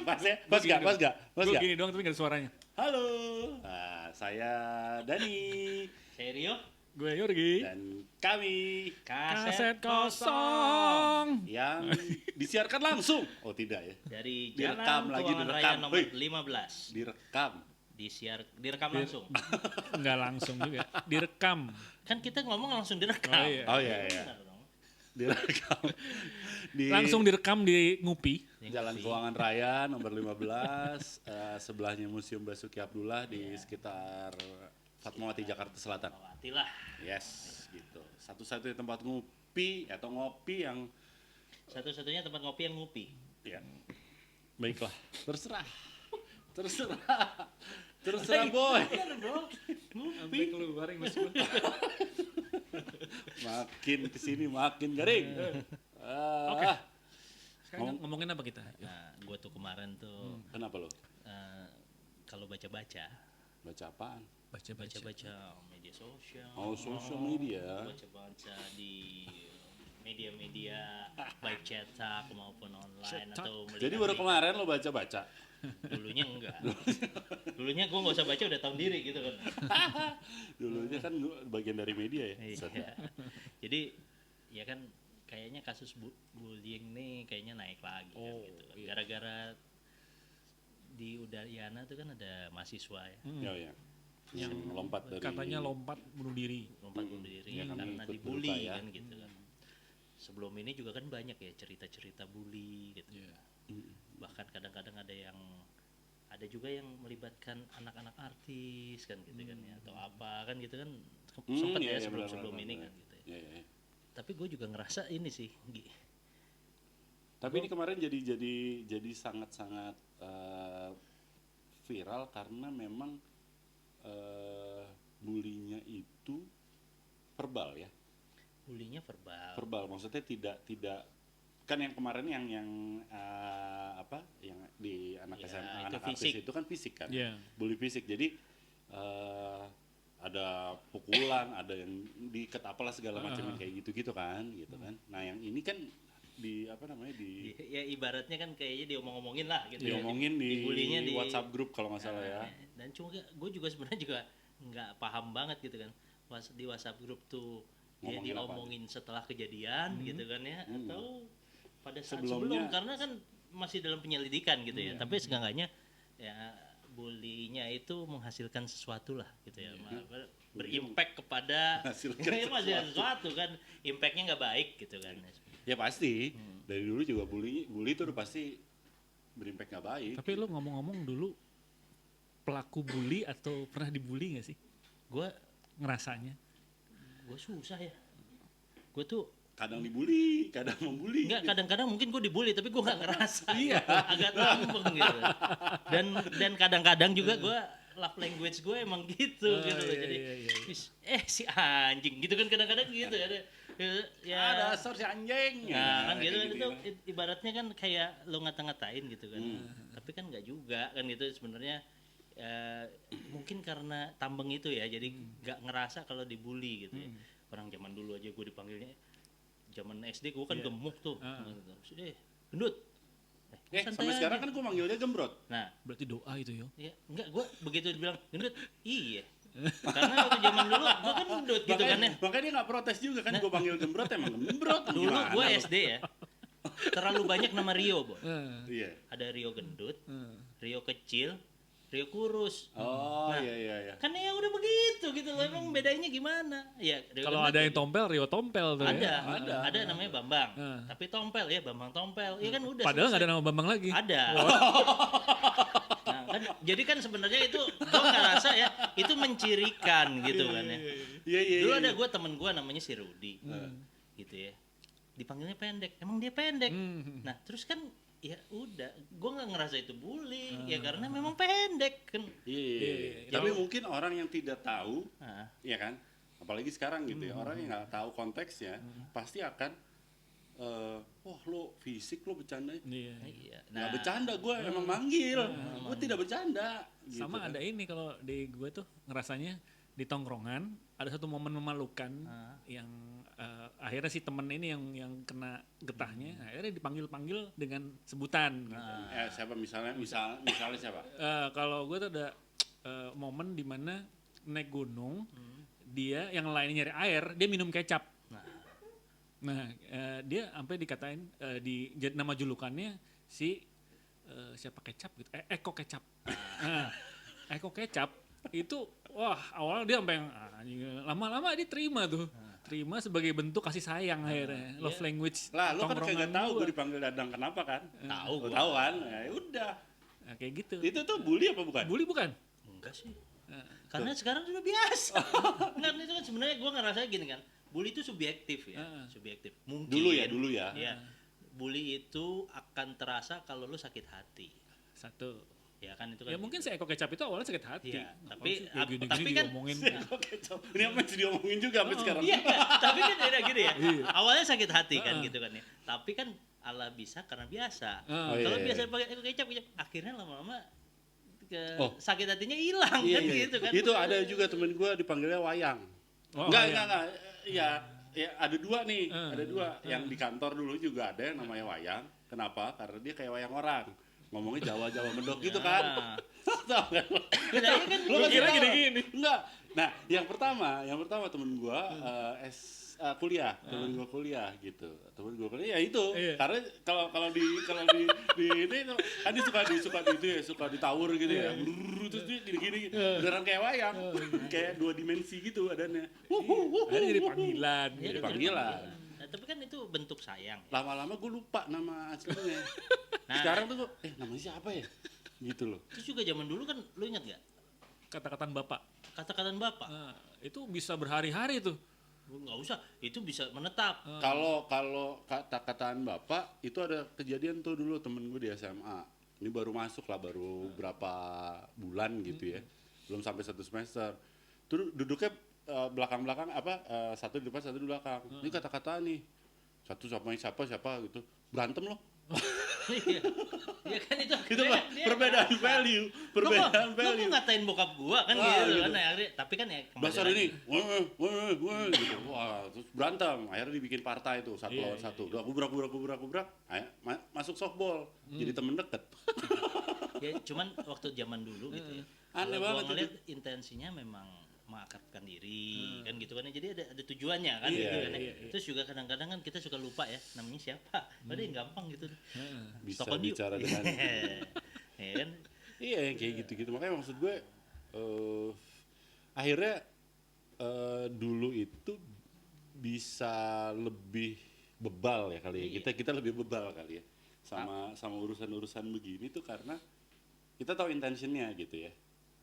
Pas gak? Gue gini doang tapi gak ada suaranya. Halo, saya Dani. Saya Rio. Gue Yorgi. Dan kami Kaset kosong. yang disiarkan langsung. Oh tidak ya, Dari Direkam Jalan lagi, Keuangan direkam. Raya nomor Hei. 15. direkam. Direkam langsung. Enggak langsung juga. Direkam. Kan kita ngomong langsung direkam. Oh, iya. Oh iya. Benar dong. Direkam. Di Langsung direkam di Ngupi. Jalan Keuangan Raya nomor 15, sebelahnya Museum Basuki Abdullah di sekitar Fatmawati Jakarta Selatan. Fatmawati lah. Yes, gitu. Satu-satunya tempat ngopi atau ngopi yang Satu-satunya tempat ngopi yang ngopi. ya. Baiklah, terserah. Terserah boy. Benar dong. Sampai keluar Mas gue. Makin kesini makin garing. Oke. Sekarang ngomongin apa kita? Nah, gue tuh kemarin tuh Kenapa lo? kalau baca-baca Baca apaan? baca media sosial. Oh, social media. Baca-baca di media-media baik cetak maupun online Cetak. atau melihat Jadi baru di- kemarin lo baca-baca. Dulunya enggak. Dulunya gue nggak usah baca udah tahu diri gitu kan. Dulunya kan bagian dari media ya. Iya. Jadi ya kan kayaknya kasus bullying nih kayaknya naik lagi kan Oh, gitu kan. iya. Gara-gara di Udayana tuh kan ada mahasiswa ya Ya. Yang lompat dari Katanya lompat bunuh diri. lompat bunuh diri Ya, kami karena ikut dibully berduka ya. kan gitu kan. Sebelum ini juga kan banyak ya cerita-cerita bully gitu. Iya. Bahkan kadang-kadang ada juga yang melibatkan anak-anak artis kan gitu kan ya atau apa kan gitu kan sempat iya, ya iya, sebelum benar, ini benar. kan gitu ya. Ya. Tapi gue juga ngerasa ini sih Tapi ini kemarin jadi sangat-sangat viral karena memang bulinya itu verbal ya. bullynya verbal. Verbal maksudnya tidak kan yang kemarin yang yang di anak Ya, SMA itu anak artis fisik. itu kan fisik kan. Iya. Bully fisik. Jadi ada pukulan, ada yang diikat apalah segala macam yang kayak gitu-gitu kan. Nah, yang ini kan di apa namanya di Ya ibaratnya kan kayaknya diomong-omongin lah gitu diomongin di dibulinya di WhatsApp grup kalau nggak salah ya. Dan cuma gue juga sebenarnya juga nggak paham banget gitu kan di WhatsApp grup tuh dia Ngomongin apa? diomongin setelah kejadian gitu kan ya atau pada saat Sebelumnya. sebelum karena kan masih dalam penyelidikan gitu ya tapi seenggaknya ya bulinya itu menghasilkan sesuatu lah gitu ya berimpact kepada Menghasilkan ya, masih sesuatu kan impactnya nggak baik gitu kan Ya pasti. Dari dulu juga bully itu udah pasti berimpact nggak baik. Tapi lu ngomong-ngomong dulu pelaku bully atau pernah dibully gak sih? gue Ngerasanya. susah ya gue tuh Kadang dibully, kadang membully. enggak kadang-kadang mungkin gue dibully tapi gue nggak ngerasa iya agak tampung gitu dan kadang-kadang juga gue love language gue emang gitu gitu loh jadi si anjing gitu kan kadang-kadang gitu ya Ada dasar si anjing. nah kan gitu kayak kan itu ya. ibaratnya kan kayak lo ngata-ngatain gitu kan tapi kan nggak juga kan gitu sebenarnya mungkin karena tambeng itu ya jadi nggak ngerasa kalau dibully gitu ya orang zaman dulu aja gue dipanggilnya zaman SD gue kan gemuk tuh gitu. Gendut santai Sampai aja. sekarang kan gue manggilnya gembrot. Nah Berarti doa itu yo. ya enggak gue begitu dibilang gendut iya karena waktu zaman dulu gue kan gendut gitu kan ya Makanya dia nggak protes juga kan gue panggil gembrot emang gembrot. dulu Gimana gue lu? SD ya terlalu banyak nama Rio Bo. Iya. Ada Rio gendut Rio kecil Rio kurus Oh Nah, iya. kan ya udah begitu gitu loh emang bedanya gimana ya Rio Kalau gendut ada ya yang tompel, Rio tompel tuh ya. ada namanya Bambang tapi tompel ya Bambang tompel ya kan udah Padahal nggak selesai. ada nama Bambang lagi. Ada. Nah, kan jadi kan sebenarnya itu gue nggak rasa ya itu mencirikan gitu kan ya. Iya. Dulu ada gue temen gue namanya si Rudi, gitu ya. Dipanggilnya pendek, emang dia pendek. Nah terus kan ya udah, gue nggak ngerasa itu bully ya karena memang pendek kan. Iya. Tapi mungkin orang yang tidak tahu, Nah, ya kan, apalagi sekarang gitu ya, orang yang nggak tahu konteksnya pasti akan wah lo fisik lo bercanda. Iya. iya. Nggak bercanda, gue emang manggil, gue tidak bercanda. Sama kan. ada ini kalau di gue tuh ngerasanya di tongkrongan ada satu momen memalukan yang akhirnya si temen ini yang kena getahnya, akhirnya dipanggil dengan sebutan. Gitu. Siapa misalnya siapa? Kalau gue tuh ada momen dimana naik gunung, dia yang lainnya nyari air, dia minum kecap. Nah, dia sampai dikatain nama julukannya si siapa kecap gitu, Eko Kecap. Nah, Eko Kecap itu wah awalnya dia sampai lama-lama dia terima sebagai bentuk kasih sayang akhirnya, love language. Lah, lu kan tongkrongan kagak tahu gua. gue dipanggil Dadang kenapa kan? Tahu Lu gua. tahu kan? Ya udah. Nah, kayak gitu. Itu tuh bully apa bukan? Bully bukan? Enggak sih. Karena sekarang sudah biasa. Enggak, itu kan sebenarnya gue ngerasa gini kan. Bully itu subjektif ya, subjektif. Mungkin. Dulu ya. Ya. Bully itu akan terasa kalau lu sakit hati. Satu. Ya kan itu kan. Ya mungkin si Eko Kecap itu awalnya sakit hati. Iya, tapi gini tapi kan diomongin. Oke, ini apa yang diomongin juga sampai sekarang? iya, tapi kan beda gini ya. Awalnya sakit hati kan gitu kan ya. Tapi kan Allah bisa karena biasa. Oh, Kalau iya, biasa iya. pakai kecap, akhirnya lama-lama Oh. sakit hatinya hilang Iya, kan iya. gitu kan. Itu ada juga temen gue dipanggilnya Wayang. Oh, Enggak. Ya ada dua nih, ada dua. Yang di kantor dulu juga ada yang namanya Wayang. Kenapa? Karena dia kayak wayang orang. Ngomongnya Jawa mendok gitu kan. Tahu kan? Bedanya kan Lu kira tahu. gini-gini. Enggak. Nah, yang pertama temen gua kuliah, temen gua kuliah gitu. Temen gua kuliah ya itu. Iya. Karena kalau di ini kan dia suka di itu ya, suka ditawur gitu ya. Terus dia gini-gini beneran kayak wayang. Kayak dua dimensi gitu adanya. Akhirnya jadi panggilan. Iya, Jadi kan panggilan. Nah, tapi kan itu bentuk sayang. Lama-lama gue lupa nama aslinya. Nah. Sekarang tuh namanya siapa ya? Gitu loh. Terus juga zaman dulu kan lu ingat gak? Kata-kataan bapak. Kata-kataan bapak. Nah, itu bisa berhari-hari tuh. Nggak usah, itu bisa menetap. Kalau kata-kataan bapak itu ada kejadian tuh dulu temen gue di SMA. Ini baru masuk lah, baru berapa bulan gitu ya, belum sampai 1 semester. Terus duduknya belakang-belakang satu di depan satu di belakang. Ini kata-kata nih, satu sama siapa gitu, berantem loh. Iya. Ya kan itu. Itu perbedaan value, Lu kok ngatain bokap gua kan gitu kan akhirnya, tapi kan ya kembali Dasar lagi. ini, wah gitu, wah terus berantem, akhirnya dibikin partai tuh satu lawan satu, udah kubrak, masuk softball, jadi temen deket. Ya cuman waktu zaman dulu gitu ya. Aneh Kalau banget gua ngeliat intensinya memang mengakrabkan diri kan gitu kan, jadi ada tujuannya kan gitu kan. Terus juga kadang-kadang kan kita suka lupa ya namanya siapa, padahal yang gampang gitu. Bisa Tokon yuk. bicara dengan Ya kan. iya yang kayak gitu makanya maksud gue akhirnya dulu itu bisa lebih bebal ya kali ya, kita lebih bebal kali ya sama urusan begini tuh karena kita tahu intentionnya gitu ya.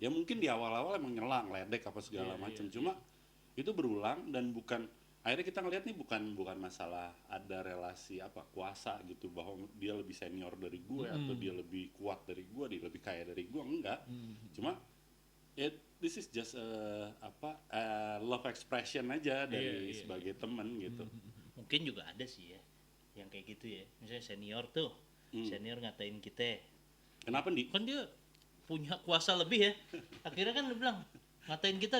Ya mungkin di awal-awal emang nyelang, ledek apa segala macam. Cuma itu berulang dan akhirnya kita ngelihat nih bukan masalah ada relasi kuasa gitu bahwa dia lebih senior dari gue atau dia lebih kuat dari gue, dia lebih kaya dari gue, enggak. Cuma this is just love expression aja dari sebagai teman gitu. Mungkin juga ada sih ya yang kayak gitu ya, misalnya senior tuh senior ngatain kita, Kenapa Di? kan dia punya kuasa lebih ya, akhirnya kan dia bilang ngatain kita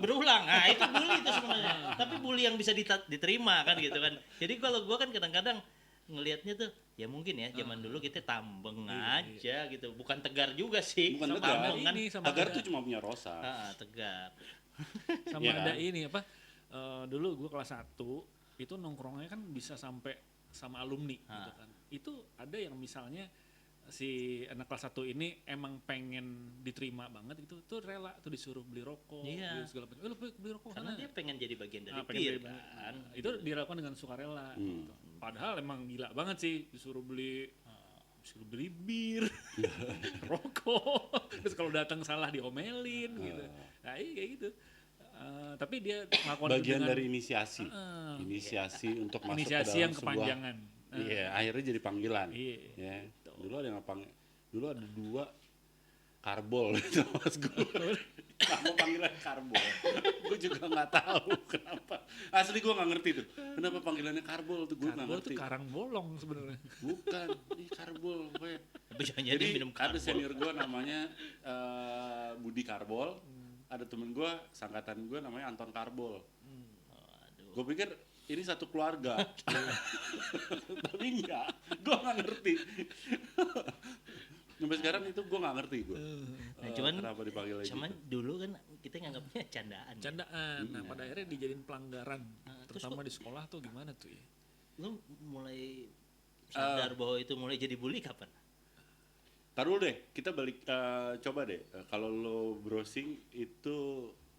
berulang. Nah itu bully itu sebenarnya, tapi bully yang bisa diterima kan gitu kan. Jadi kalau gua kan kadang-kadang ngelihatnya tuh ya mungkin ya zaman dulu kita tambeng aja gitu, bukan tegar juga sih. Bukan tambeng tegar. kan. Tegar tuh cuma punya Rosa. Tegar. Sama Iya ada kan? ini dulu gue kelas 1 itu nongkrongnya kan bisa sampai sama alumni gitu kan. Itu ada yang misalnya si anak kelas 1 ini emang pengen diterima banget gitu, tuh rela tuh disuruh beli rokok, beli segala macam. Lu beli rokok Karena sana. dia pengen jadi bagian dari Pengen peer beli kan. itu dilakukan dengan sukarela gitu. Padahal emang gila banget sih disuruh beli bir, rokok, terus kalau datang salah diomelin gitu. Nah kayak gitu. Tapi dia melakukan Bagian dengan dari inisiasi untuk masuk inisiasi ke dalam yang kepanjangan. Iya, akhirnya jadi panggilan. Iya. Ya. Dulu ada yang dulu ada 2 karbol gitu mas gue. Nama panggilan karbol. Gue juga nggak tahu kenapa. Asli gue nggak ngerti tuh. Kenapa panggilannya karbol tuh gue nggak Karbol ngerti. tuh karang bolong sebenarnya. Bukan, ini karbol. Tapi jangan Jadi minum ada karbol. senior gue namanya Budi Karbol. Ada temen gue, sangkatan gue namanya Anton Karbol. Gue pikir ini satu keluarga. Tapi enggak, gue nggak ngerti. Sampai sekarang itu gue nggak ngerti gue. Nah, cuman Kenapa dipanggil lagi? cuman dulu kan kita nganggapnya candaan. Candaan. Nah, pada akhirnya dijadiin pelanggaran. terus Terutama di sekolah tuh gimana tuh ya? Lu mulai sadar bahwa itu mulai jadi bully kapan? Taruh deh, kita balik coba deh. Kalau lo browsing itu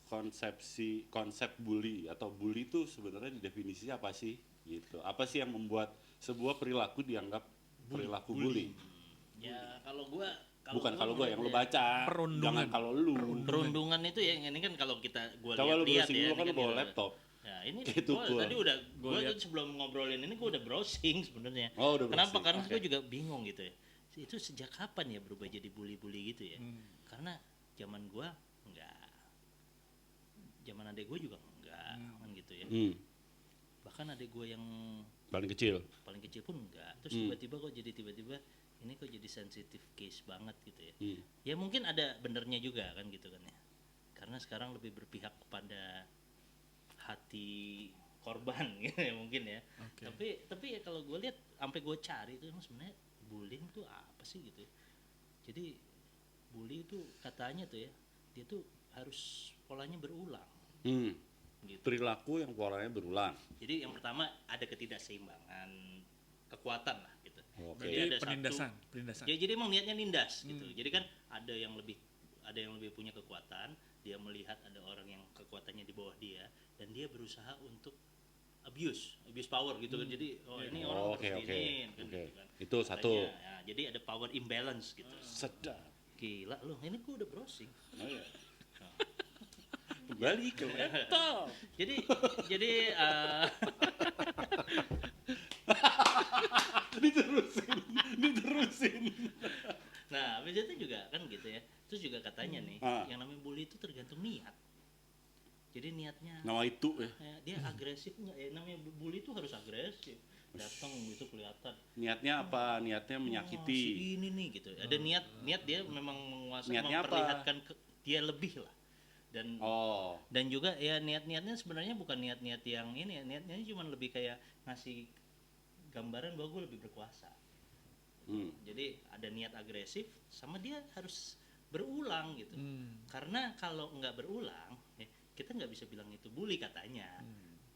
konsep bully atau bully itu sebenarnya definisinya apa sih? Gitu. Apa sih yang membuat sebuah perilaku dianggap perilaku bully? Ya kalau gua Bukan kalau gue yang lo melihat baca, Perundungan. jangan kalau lu. perundungan itu ya ini kan kalau kita gua Coba lo lihat-lihat browsing ya. dulu kan ini lo bawa kita- laptop. Ya ini Gitu gua gua. tadi udah Gua gua lihat. tuh sebelum ngobrolin ini gua udah browsing sebenarnya. Oh, udah Kenapa? browsing. Karena Oke. gua juga bingung gitu ya. Itu sejak kapan ya berubah jadi bully-bully gitu ya? Karena zaman gua enggak. Zaman adek gua juga enggak kan gitu ya. Bahkan adek gua yang Paling kecil. paling kecil pun enggak. Terus tiba-tiba ini kok jadi sensitive case banget gitu ya. Ya mungkin ada benernya juga kan gitu kan ya. Karena sekarang lebih berpihak kepada hati korban gitu ya mungkin ya. Oke. Tapi ya kalau gue lihat sampai gue cari itu emang sebenarnya bullying tuh apa sih gitu. Jadi bully itu katanya tuh ya dia tuh harus polanya berulang gitu. Perilaku yang polanya berulang. Jadi yang pertama ada ketidakseimbangan kekuatan lah gitu. Oke. Jadi Jadi ada penindasan, satu, penindasan. ya, jadi emang niatnya nindas gitu. Jadi kan ada yang lebih punya kekuatan, dia melihat ada orang yang kekuatannya di bawah dia dan dia berusaha untuk abuse power gitu kan. Jadi ini orang Oke, harus oke, diinin kan oke. gitu kan. Itu satu. Ya, jadi ada power imbalance gitu. Sedap. Gila loh, ini gua udah browsing. Oh, iya. Kembali ke laptop. Jadi Diterusin. nah, habis itu juga kan gitu ya. Terus juga katanya nih, Ah. yang namanya bully itu tergantung niat. Jadi niatnya Nama itu ya. dia agresif nggak ya, namanya bully itu harus agresif. Datang gitu kelihatan. Niatnya apa? Niatnya "Wah, menyakiti. si ini nih gitu. Ada niat dia memang menguasai, Niatnya apa? memperlihatkan dia lebih lah. Dan Oh, dan juga ya niatnya sebenarnya bukan niat-niat yang ini ya, niatnya cuma lebih kayak ngasih gambaran bahwa gue lebih berkuasa. Jadi ada niat agresif sama dia harus berulang gitu. Karena kalau nggak berulang, ya, kita nggak bisa bilang itu bully katanya.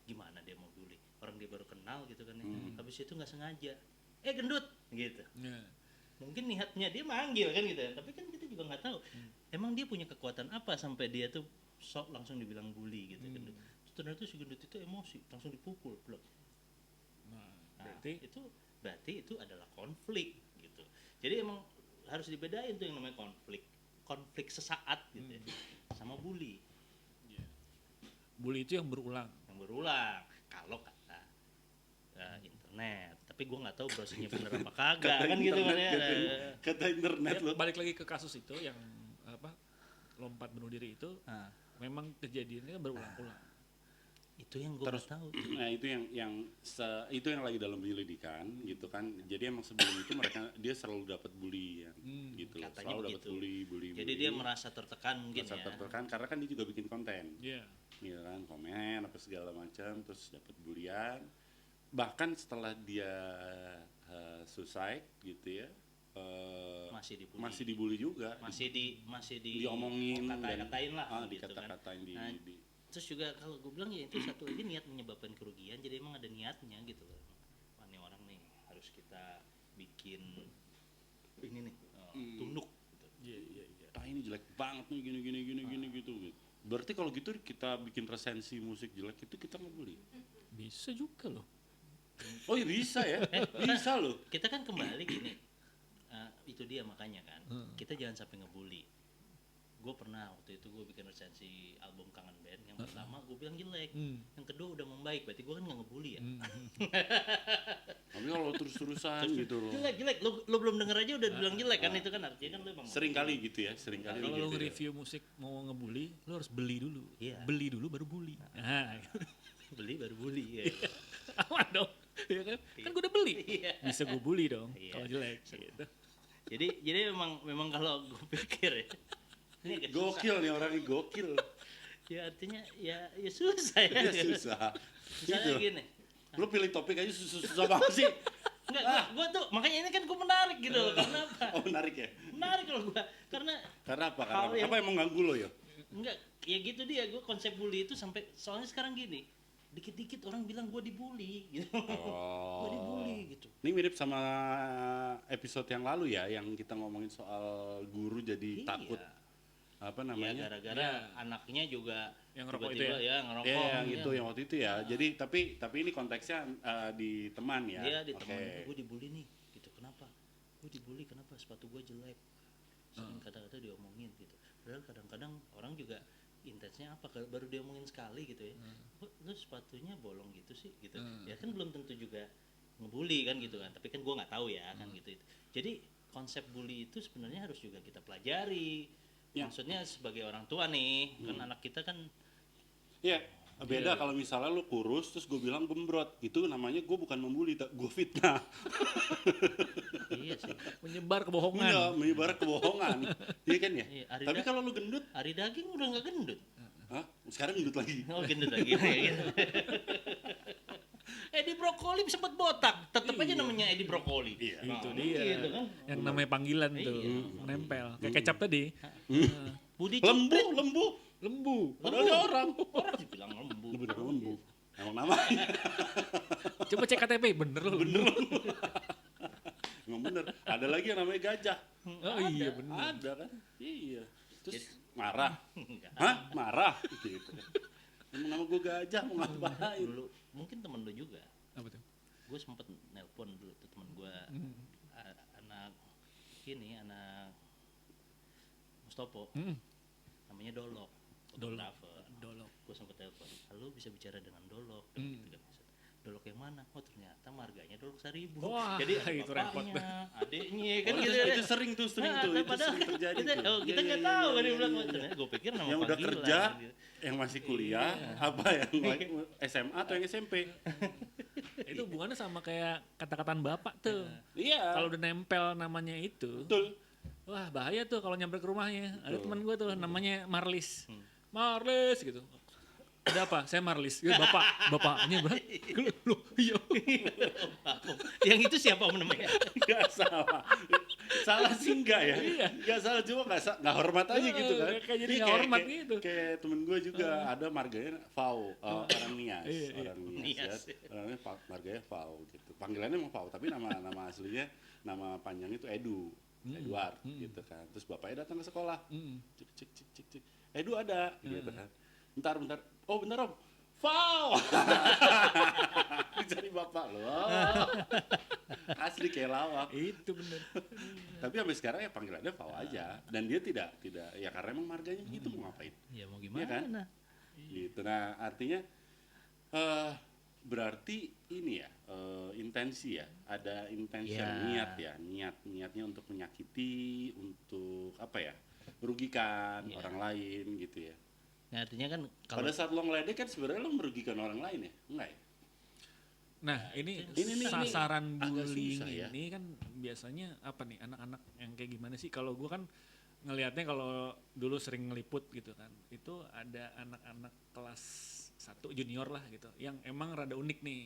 Gimana dia mau bully? Orang dia baru kenal gitu kan ya. Habis itu nggak sengaja, gendut gitu. Ya. Mungkin niatnya dia manggil kan gitu ya. Tapi kan kita juga nggak tahu. Emang dia punya kekuatan apa sampai dia tuh sok langsung dibilang bully gitu gendut. Terus ternyata si gendut itu emosi, langsung dipukul, blok. Nah, Nah, berarti berarti itu adalah konflik gitu. Jadi emang harus dibedain tuh yang namanya konflik sesaat gitu ya, sama bully bully itu yang berulang. yang berulang. Kalau kata internet, tapi gue nggak tahu browsingnya bener apa kagak kan gitu kan ya. Kata internet Ya, lo. balik lagi ke kasus itu yang apa lompat bunuh diri itu Nah, memang kejadiannya berulang-ulang. itu yang gue nggak tahu. Nah, itu itu yang lagi dalam penyelidikan gitu kan. Jadi emang sebelum itu dia selalu dapat bully ya, gitu. Katanya Selalu dapat begitu. bully. Jadi dia merasa tertekan mungkin merasa ya. tertekan karena kan dia juga bikin konten. Iya. Gitu kan, komen apa segala macam, terus dapat bulian. Bahkan setelah dia suicide gitu ya, masih dibully juga, masih diomongin kata-katain lah gitu kan. dikata-katain Nah, terus juga kalau gue bilang ya itu satu aja niat menyebabkan kerugian, jadi emang ada niatnya gitu loh. Wah, nih orang nih harus kita bikin ini nih tunduk gitu. Iya. ah ini jelek banget nih gini gitu. Berarti kalau gitu kita bikin resensi musik jelek itu kita ngebully. Bisa juga loh. Oh iya bisa ya, bisa loh. Kita kan kembali gini, itu dia makanya kan kita jangan sampai ngebully. Gue pernah waktu itu gue bikin resensi album Kangen Band, yang pertama gue bilang jelek, yang kedua udah membaik, berarti gue kan nggak ngebully ya. Tapi kalau terus-terusan gitu loh. Jelek, lu belum denger aja udah bilang jelek kan, itu kan artinya kan lu emang Sering kali gitu ya, sering kali Kalau gitu. lo ya. nge-review musik mau ngebully, lo harus beli dulu. Iya. Beli dulu baru bully. Nah, beli baru bully ya. aman dong. Ya kan? Kan gue udah beli. Iya. Bisa gue bully dong Iya. kalau jelek gitu. Jadi memang kalau gue pikir ya, ini agak susah. Gokil nih orangnya gokil. Ya artinya ya susah ya. Ya susah. Misalnya Gitu. gini. Lu pilih topik aja susah banget sih. Enggak, gua tuh makanya ini kan gua menarik gitu loh. Karena apa? Oh menarik ya? Menarik loh gua. Karena Karena apa? Hal Karena yang- apa yang mengganggu lo ya? enggak, ya gitu dia. Gua konsep bully itu sampai soalnya sekarang gini. Dikit-dikit orang bilang gua dibully gitu. Gua dibully gitu. Ini mirip sama episode yang lalu ya, yang kita ngomongin soal guru jadi takut apa Ya namanya? gara-gara Ya. anaknya juga Yang ngerokok itu tiba-tiba ya ngerokok. Ya, yang ya. itu yang waktu itu ya. Jadi tapi ini konteksnya di teman ya. Dia di Oke. teman, gue dibully nih gitu. Kenapa? Gue dibully kenapa? Sepatu gue jelek. Sering kata-kata diomongin gitu. Padahal kadang-kadang orang juga intensnya apa? Baru diomongin sekali gitu ya. Kok lu sepatunya bolong gitu sih gitu. Ya kan belum tentu juga ngebully kan gitu kan. Tapi kan gue nggak tahu ya kan gitu. Jadi konsep bully itu sebenarnya harus juga kita pelajari. Ya. Maksudnya sebagai orang tua nih, kan anak kita kan Iya, beda kalau misalnya lu kurus terus gue bilang gembrot, itu namanya gue bukan membuli, gue fitnah. iya sih. Menyebar kebohongan. Iya, menyebar kebohongan. Iya kan ya? Iya, Tapi kalau lu gendut, Ari daging udah nggak gendut. hah? Sekarang gendut lagi. Oh gendut lagi. Gitu. Edi Brokoli sempat botak, tetap aja namanya Edi Brokoli. Iya. Itu Nah, dia. gitu kan. Yang namanya panggilan tuh, Iya. nempel. Kayak kecap tadi. Budi Lembu, Ciprit. lembu. Lembu. Padahal dia orang. Orang dibilang lembu. Lembu dan lembu. Emang namanya. Coba cek KTP, bener loh. Bener. Emang bener. Ada lagi yang namanya gajah. Oh iya bener. Ada kan? Iya. Terus marah. Enggak. Hah? Marah? Gitu. Emang nama gue gajah mau ngapain? Dulu mungkin temen lu juga. Apa tuh? Gue sempet nelpon dulu tuh temen gue anak anak Mustopo. Namanya Dolok. Fotografer. Dolok. Gue sempet telepon. Halo, bisa bicara dengan Dolok. Gitu kan. Dolok yang mana? Oh ternyata marganya Dolok 1000. Wah, Jadi itu repot bapaknya, adiknya kan Oh, gitu. itu sering tuh, Nah, itu padahal sering terjadi kita, tuh. oh, kita Iya, nggak iya, tahu iya, kan dia iya, bilang, iya. ternyata gue pikir nama Yang udah panggilan, kerja, gitu. yang masih kuliah, apa yang SMA atau yang SMP? Itu hubungannya sama kayak kata-kataan bapak tuh. Iya. Kalau udah nempel namanya itu, Betul. wah bahaya tuh kalau nyamper ke rumahnya. Ada teman gue tuh namanya Marlis. Marlis gitu. Ada apa? Saya Marlis. Ya, bapaknya bang. Loh, iya. Yang itu siapa om namanya? Gak salah. Salah sih enggak ya? Iya. Gak salah, cuma gak hormat aja gitu kan. Kayak jadi Iya, nggak hormat gitu. Kayak temen gue juga ada marganya Fau, orang Nias. Iya, iya. Orang Nias Nias. ya. Orangnya marganya Fau gitu. Panggilannya emang Fau, tapi nama aslinya, nama panjangnya itu Edu. Edward gitu kan. Terus bapaknya datang ke sekolah. Cik cik cik cik cik. Edu ada gitu kan. Bentar. Oh bener om. Fau. Dicari bapak loh. Asli kayak lawak. Itu bener. Tapi sampai sekarang ya panggilannya Fau aja. Dan dia tidak ya karena emang marganya begitu mau ngapain. Ya mau Iya gimana? kan? Gitu. Nah artinya berarti ini ya intensi ya. Ada intention Ya. niatnya untuk menyakiti, untuk apa ya? Merugikan Ya. orang lain gitu ya. Nah, artinya kan kalau Pada saat lo ngeledek kan sebenarnya lo merugikan orang lain ya? Enggak ya? Nah ini Ini sasaran agak bullying susah ya. ini kan biasanya apa nih anak-anak yang kayak gimana sih? Kalau gue kan ngelihatnya kalau dulu sering ngeliput gitu kan, itu ada anak-anak kelas 1 junior lah gitu, yang emang rada unik nih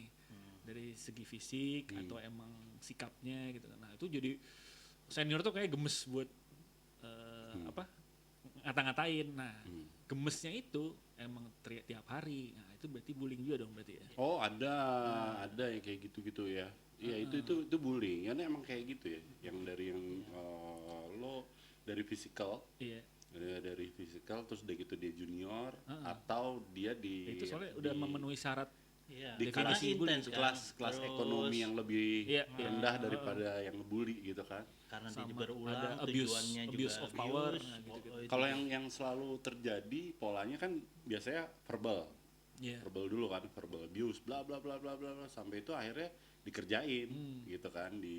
dari segi fisik atau emang sikapnya gitu kan. Nah itu jadi senior tuh kayak gemes buat apa ngata-ngatain. Nah gemesnya itu emang teriak tiap hari. Nah itu berarti bullying juga dong berarti ya. Oh ada yang kayak gitu-gitu ya. Iya itu bullying. Karena emang kayak gitu ya. Yang dari yang lo dari physical, Iya. dari physical terus udah gitu dia junior atau dia di Ya, itu soalnya udah memenuhi syarat. iya, di karena definisi bully intens itu. kan. kelas Terus ekonomi yang lebih Iya, rendah daripada yang ngebully gitu kan. karena sama berulang ada abuse- tujuannya abuse juga of power, abuse. nah, gitu-gitu. Oh, itu Kalau yang selalu terjadi polanya kan biasanya verbal. Iya. Verbal dulu kan, verbal abuse bla bla bla bla bla bla, sampai itu akhirnya dikerjain gitu kan, di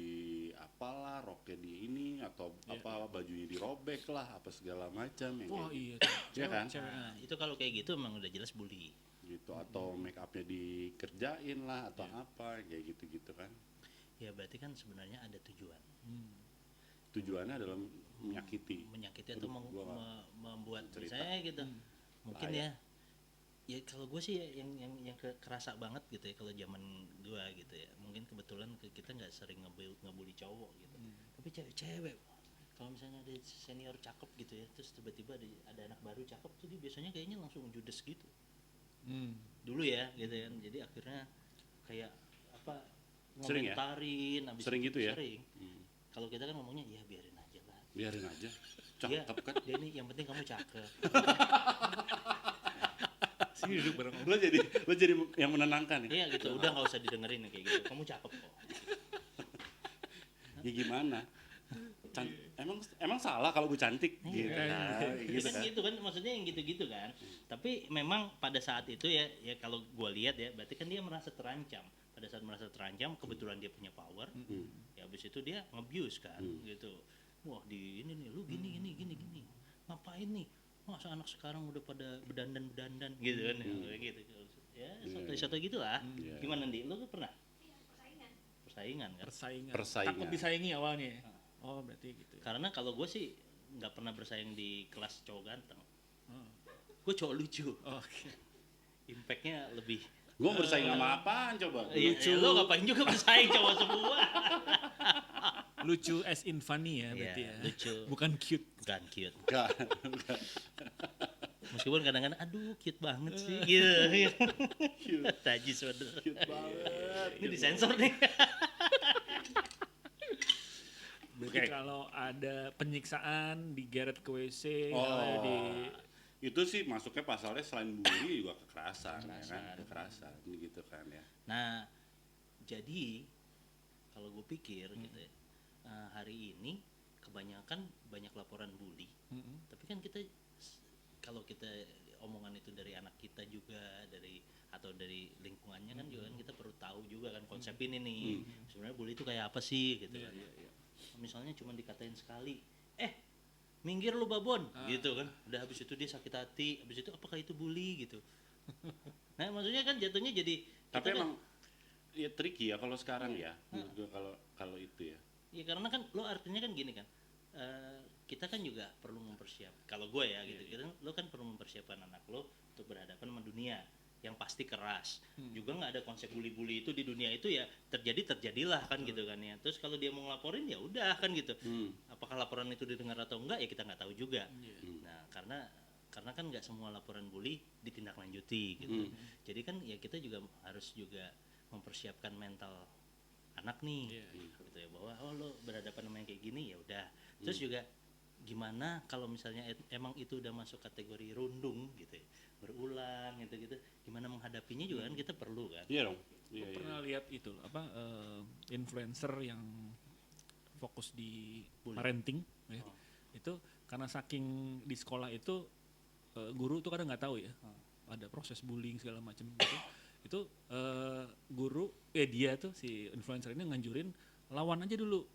apalah roknya di ini atau apa bajunya dirobek lah apa segala macam yang Wah kayak iya. Iya kan? Cewek. Nah, itu kalau kayak gitu emang udah jelas bully. gitu atau make upnya dikerjain lah atau apa kayak gitu kan. Ya berarti kan sebenarnya ada tujuan. Tujuannya adalah menyakiti. Menyakiti atau Aduh, gua nggak membuat cerita. misalnya gitu. Mungkin Bahaya. ya ya kalau gue sih ya, yang kerasa banget gitu ya kalau zaman gue gitu ya, mungkin kebetulan kita nggak sering ngebully cowok gitu, tapi cewek-cewek kalau misalnya ada senior cakep gitu ya, terus tiba-tiba ada anak baru cakep tuh, dia biasanya kayaknya langsung judes gitu dulu ya gitu kan. Jadi akhirnya kayak apa, Sering ya? ngomentarin abis Sering itu, gitu ya? sering. Kalau kita kan ngomongnya ya biarin aja lah, Biarin aja. dia Cakep kan? dia ini yang penting kamu cakep. Sini duduk bareng Om. Lo jadi yang menenangkan ya? Iya gitu, udah nggak usah didengerin kayak gitu, kamu cakep kok. Ya gimana? Emang salah kalau gue cantik gitu kan? Gitu Kan kan? gitu kan, maksudnya yang gitu-gitu kan. Tapi memang pada saat itu ya kalau gue lihat ya, berarti kan dia merasa terancam. Pada saat merasa terancam, kebetulan dia punya power, ya habis itu dia nge-abuse kan, gitu. Wah di ini nih, lu gini, ngapain nih? Masa anak sekarang udah pada bedandan gitu kan, ya, kayak gitu. Ya satu-satu gitulah. Iya. Gimana Ndi? Lu pernah? Persaingan kan? Persaingan. Takut disaingi awalnya ya? Oh berarti gitu ya. Karena kalau gue sih nggak pernah bersaing di kelas cowok ganteng. Oh, Gue cowok lucu. oke. Impactnya lebih. Gue bersaing sama apaan coba? Lucu. Lo ngapain juga bersaing cowok semua? Lucu as in funny ya berarti Iya, ya. lucu. Bukan cute. Bukan cute. Enggak. Meskipun kadang-kadang aduh cute banget sih gitu. Tajis bener. Cute banget. Ini disensor nih. Berarti kalau ada penyiksaan digeret ke WC, Oh. kalau di Itu sih masuknya pasalnya selain bully juga kekerasan. Ya kan? Kekerasan gitu kan ya. Nah, jadi kalau gue pikir gitu ya, hari ini kebanyakan banyak laporan bully. Tapi kan kita kalau kita omongan itu dari anak kita juga, atau dari lingkungannya kan juga kan kita perlu tahu juga kan konsep ini nih. Sebenarnya bully itu kayak apa sih gitu kan. Misalnya cuma dikatain sekali, minggir lu babon gitu kan. Udah habis itu dia sakit hati, habis itu apakah itu bully gitu. Nah, maksudnya kan jatuhnya jadi Tapi kita kan- emang ya tricky ya kalau sekarang ya. Menurut gue kalau itu ya. ya karena kan lo artinya kan gini kan, kita kan juga perlu mempersiapkan, kalau gue ya gitu, lo kan perlu mempersiapkan anak lo untuk berhadapan sama dunia yang pasti keras. Juga nggak ada konsep bully-bully itu di dunia itu ya, terjadilah kan gitu kan ya. Terus kalau dia mau ngelaporin ya udah kan gitu. Apakah laporan itu didengar atau enggak ya kita nggak tahu juga. Nah karena kan nggak semua laporan bully ditindaklanjuti gitu. Jadi kan ya kita juga harus juga mempersiapkan mental anak nih gitu ya, bahwa lo berhadapan sama yang kayak gini ya udah. Terus juga gimana kalau misalnya emang itu udah masuk kategori rundung gitu ya, berulang gitu gimana menghadapinya juga kan kita perlu kan. Iya dong. Iya, Gue iya. pernah lihat itu loh, influencer yang fokus di parenting ya. Itu karena saking di sekolah itu guru tuh kadang nggak tahu ya, ada proses bullying segala macam gitu. Itu guru dia tuh si influencer ini nganjurin lawan aja dulu,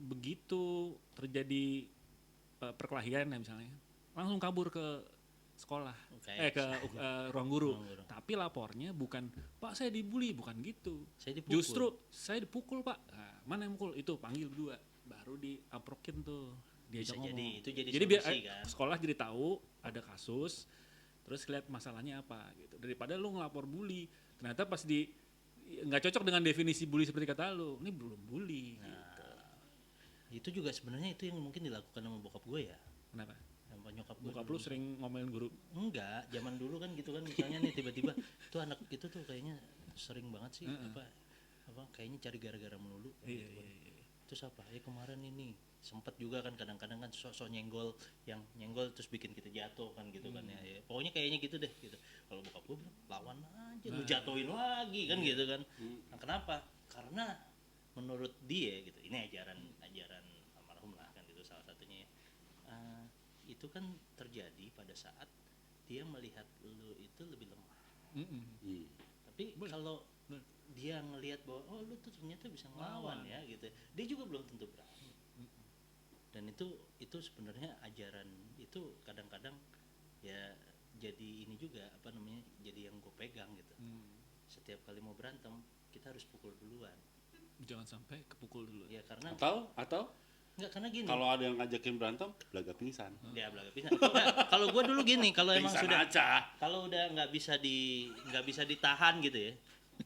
begitu terjadi perkelahian ya misalnya langsung kabur ke sekolah, ke ruang guru. Tapi lapornya bukan Pak saya dibully, bukan gitu. Saya dipukul. Justru saya dipukul Pak. Nah, mana yang mukul? Itu panggil berdua, baru diaprokin tuh. Bisa Diajak ngomong. jadi, itu jadi biar solusi kan. sekolah jadi tahu ada kasus, terus lihat masalahnya apa gitu. Daripada lu ngelapor bully, ternyata pas nggak cocok dengan definisi bully seperti kata lu, ini belum bully. Gitu. Itu juga sebenarnya itu yang mungkin dilakukan sama bokap gue ya. Kenapa? Sama nyokap gue. Bokap lu sering ngomelin guru? Enggak, zaman dulu kan gitu kan, misalnya nih tiba-tiba tuh anak itu tuh kayaknya sering banget sih apa kayaknya cari gara-gara melulu. Iya, gitu. iya. Terus apa? Kemarin ini sempet juga kan kadang-kadang kan sok-sok nyenggol terus bikin kita jatuh kan gitu kan ya. Pokoknya kayaknya gitu deh gitu. Kalau bokap gue bilang lawan aja, lu jatuhin lagi kan gitu kan. Nah, kenapa? Karena menurut dia gitu, ini ajaran almarhum lah kan gitu salah satunya ya. Itu kan terjadi pada saat dia melihat lu itu lebih lemah. Tapi kalau dia ngelihat bahwa oh lu tuh ternyata bisa ngelawan ya gitu, dia juga belum tentu berani. Dan itu sebenarnya ajaran itu kadang-kadang ya jadi ini juga apa namanya, jadi yang gue pegang gitu. Setiap kali mau berantem kita harus pukul duluan. Jangan sampai kepukul dulu. Ya karena Atau Enggak, karena gini. Kalau ada yang ngajakin berantem, belaga pingsan. Dia belaga pingsan. Enggak, kalau gua dulu gini, kalau emang Pingsan sudah aja. kalau udah nggak bisa ditahan gitu ya.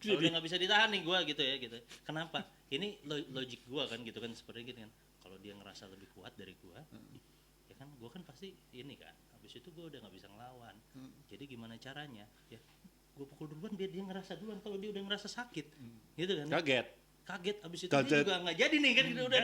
Kalau udah nggak bisa ditahan nih gua gitu ya gitu. Kenapa? Ini logik gua kan gitu kan, seperti gini kan. Kalau dia ngerasa lebih kuat dari gua, ya kan gua kan pasti ini kan. Habis itu gua udah nggak bisa ngelawan. Jadi gimana caranya? Ya gua pukul duluan biar dia ngerasa duluan. Kalau dia udah ngerasa sakit, gitu kan? Kaget abis itu dia juga nggak jadi nih kan gitu udah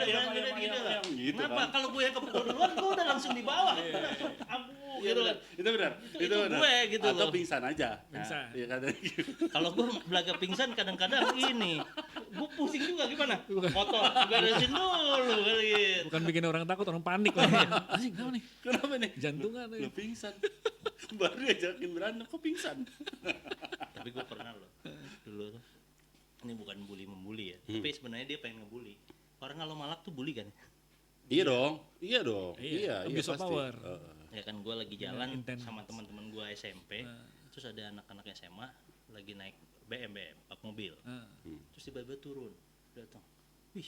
gitu lah. Kenapa? Kalau gue yang kepukul duluan gue udah langsung di bawah, langsung ampuh gitu kan. Itu benar. Itu gue gitu Atau loh. pingsan aja. Pingsan. Nah, ya katanya gitu. Kalau gue belaga pingsan kadang-kadang ini, gue pusing juga gimana? Kotor, beresin dulu kali gitu. Bukan bikin orang takut, orang panik lah. Anjing, kenapa nih? Kenapa nih? Jantungan nih. Lo pingsan. Baru ajakin berantem kok pingsan. Tapi gue pernah loh dulu tuh. Ini bukan membuli ya, tapi sebenarnya dia pengen ngebully. Orang kalau malak tuh bully kan? Iya dong. Iya, Abuse of pasti. power. Ya kan gue lagi jalan Intense. sama teman-teman gue SMP, terus ada anak-anak SMA lagi naik BM bak mobil, terus tiba-tiba turun, datang, wih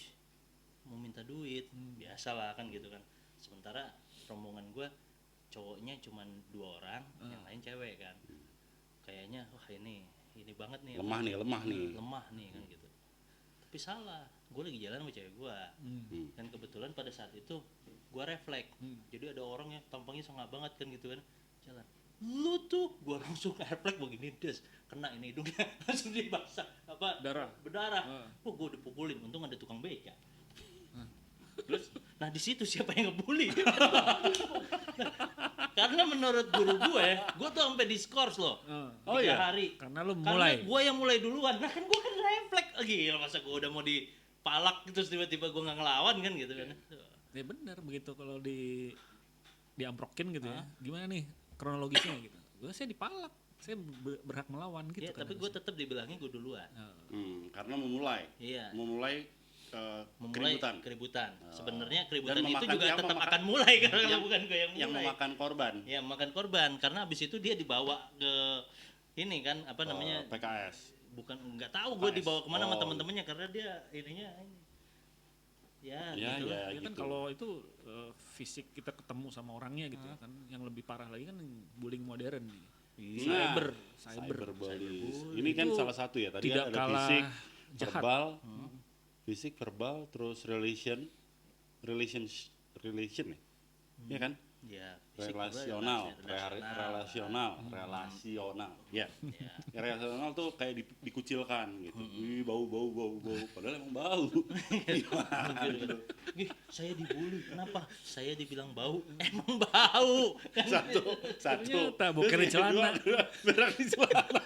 mau minta duit, biasalah kan gitu kan. Sementara rombongan gue cowoknya cuman 2 orang, yang lain cewek kan. Kayaknya wah ini banget nih, lemah nih kan gitu. Tapi salah, gue lagi jalan sama cewek gue, dan kebetulan pada saat itu gue refleks. Jadi ada orang yang tampangnya sangat banget kan gitu kan, jalan. Lu tuh, gue langsung refleks begini des, kena ini hidungnya langsung dibasah berdarah. Oh gue dipukulin, untung ada tukang beca. Terus, nah di situ siapa yang ngebully? Karena menurut guru gue tuh sampai diskors loh. 3 hari. Karena lu Karena mulai. gue yang mulai duluan. Nah kan gue kan refleks lagi. Masa gue udah mau dipalak terus tiba-tiba gue nggak ngelawan kan gitu kan. Ya benar begitu kalau diamprokin gitu ya. Gimana nih kronologisnya gitu. Saya dipalak. Saya berhak melawan gitu Ya kan. tapi gue tetap dibilangnya gue duluan. Karena memulai. Iya. Memulai keributan. Sebenarnya Dan keributan itu memakan- juga yang tetap memakan- akan mulai karena bukan gue yang mulai. Yang memakan korban. Ya memakan korban karena abis itu dia dibawa ke ini kan apa namanya? PKS. Bukan nggak tahu gue dibawa kemana sama Oh. teman-temannya karena dia ininya ini. Ya, Ya, gitu lah. Ya kan gitu. kalau itu fisik kita ketemu sama orangnya gitu ya kan. Yang lebih parah lagi kan bullying modern nih. Nah, Cyberbullying. Ini kan Itu salah satu ya. Tadi tidak ada kalah fisik, jahat. verbal, fisik, verbal, terus relation ya, iya kan? Ya, Relasional, ya. Ya. Relasional tuh kayak dikucilkan gitu. Ih, bau, padahal emang bau. Gimana gitu. Ih, saya dibully. Kenapa? Saya dibilang bau. Emang bau. Kan Satu. Ternyata boker di Terus yang celana. kedua, berak di celana.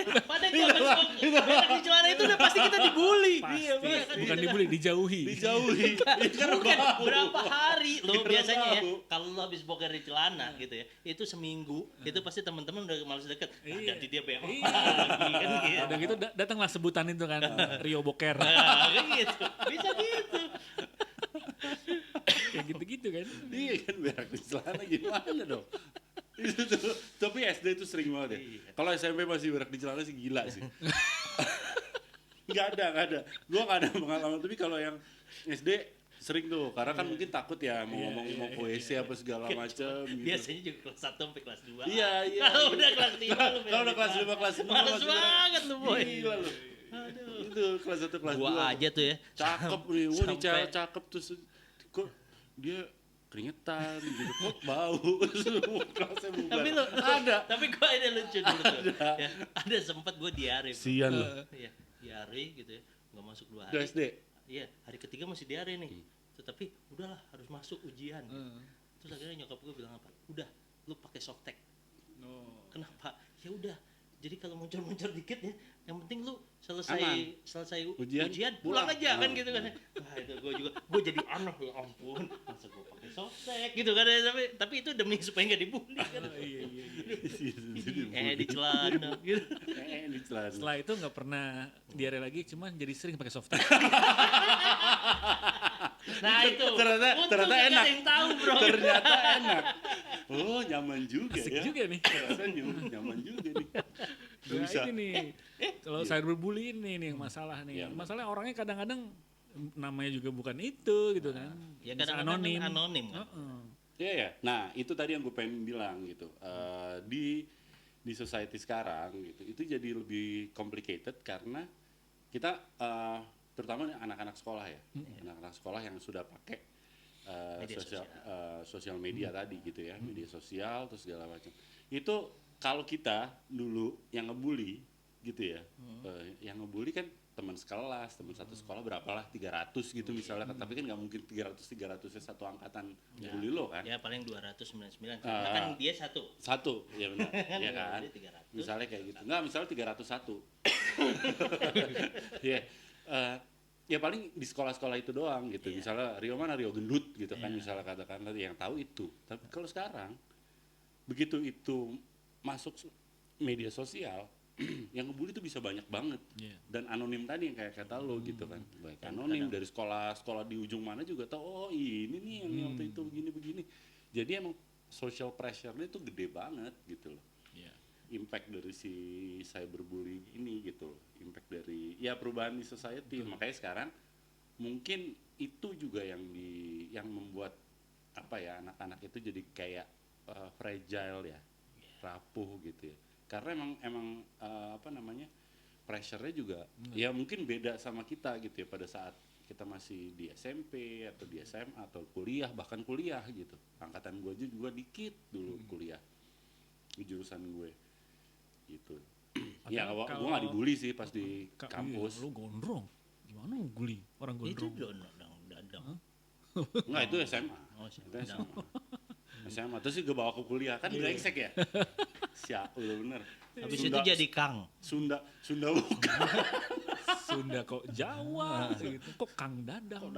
pada zaman berak di celana itu udah pasti kita dibully. Pasti. Kan Bukan gitu dibully, dijauhi. Dijauhi. Iya, karena Bukan bau. berapa hari lo Karena biasanya ya bau. kalau lo habis boker di celana gitu ya itu seminggu itu pasti teman-teman udah malas deket nanti dia berak Iya. lagi kan gitu. Udah gitu datanglah sebutan itu kan Rio Boker. Nah, kayak gitu bisa gitu. Kayak gitu-gitu kan. Iya kan berak di celana gimana dong? Itu tuh, tapi SD itu sering banget ya. Kalau SMP masih berak di celana sih gila sih. Nggak ada. Gua nggak ada pengalaman. Tapi kalau yang SD sering tuh, karena kan mungkin takut ya mau ngomong mau ke WC apa segala macam gitu. Biasanya juga kelas 1 sampai kelas 2. Iya. Kalau udah kelas 5 lu Kalau udah kelas 5 kelas 6 males banget lu boy. Gila lu. Itu kelas 1 kelas 2. Gua aja tuh ya. Cakep nih, wah ini Sampai- cakep terus kok dia keringetan gitu kok bau semua kelasnya bubar. Tapi lu ada tapi gua ada lucu dulu tuh. Ya, ada sempat gua diare. Bro. sian lu Iya, diare gitu ya. Enggak masuk 2 udah hari. SD Iya, hari ketiga masih diare nih. Tetapi udahlah harus masuk ujian. Terus akhirnya nyokap gue bilang apa? Udah, lu pakai softtek. Kenapa? Ya udah. Jadi kalau muncul-muncul dikit ya, yang penting lu Aman. selesai Ujian, pulang aja kan Oh. gitu kan. Wah, itu gue jadi aneh ya ampun. Masa gue pakai softtek gitu kan tapi itu demi supaya enggak dibully kan. Iya. Di celana gitu. Di celana Setelah itu nggak pernah diare lagi, cuman jadi sering pakai softtek. Nah, itu. Ternyata Untung nggak enak. ada yang tahu, Bro. ternyata enak oh nyaman juga Asik ya juga nih. rasanya nyaman juga nih Nah, bisa ini nih. Kalau cyberbullying ini nih masalah nih. Iya. Masalahnya orangnya kadang-kadang namanya juga bukan itu gitu kan. Ya Bisa kadang-kadang kan anonim kan. Heeh. Iya ya. Nah itu tadi yang gue pengen bilang gitu. Di society sekarang gitu, itu jadi lebih complicated karena kita terutama anak-anak sekolah ya, anak-anak sekolah yang sudah pakai Media sosial media tadi gitu ya, media sosial terus segala macam. Itu kalau kita dulu yang ngebully gitu ya, yang ngebully kan teman sekelas, teman satu sekolah berapalah 300 gitu misalnya, tapi kan nggak mungkin 300 nya satu angkatan bully lo kan. Ya paling 299 karena kan dia satu. Satu, ya benar, ya kan. Dia 300. Misalnya kayak gitu. Enggak, misalnya 301. Ya, ya paling di sekolah-sekolah itu doang gitu. Misalnya Rio mana Rio gendut gitu kan, misalnya katakan yang tahu itu. Tapi kalau sekarang begitu itu masuk media sosial, yang ngebully itu bisa banyak banget. Iya. Dan anonim tadi yang kayak kata lo gitu kan. Baik anonim dari sekolah di ujung mana juga tahu, oh ini nih yang waktu itu begini-begini. Jadi emang social pressure-nya itu gede banget gitu loh. Iya. Impact dari si cyberbullying ini gitu loh. Impact dari ya perubahan di society. Makanya sekarang mungkin itu juga yang membuat apa ya, anak-anak itu jadi kayak fragile ya, rapuh gitu ya. Karena emang apa namanya, pressure-nya juga ya mungkin beda sama kita gitu ya, pada saat kita masih di SMP atau di SMA atau kuliah, bahkan kuliah gitu. Angkatan gue aja juga dikit dulu kuliah di jurusan gue gitu. Ya gue Padahal nggak dibully sih pas di kampus. Lu gondrong. Gimana ngeguli orang Itu gondrong? dadang. Enggak, itu SMA. Oh, Itu SMA. SMA terus gue bawa ke kuliah kan brengsek ya. Siap, udah bener. Habis itu jadi Kang. Sunda bukan. Sunda kok Jawa gitu. Kok Kang Dadang?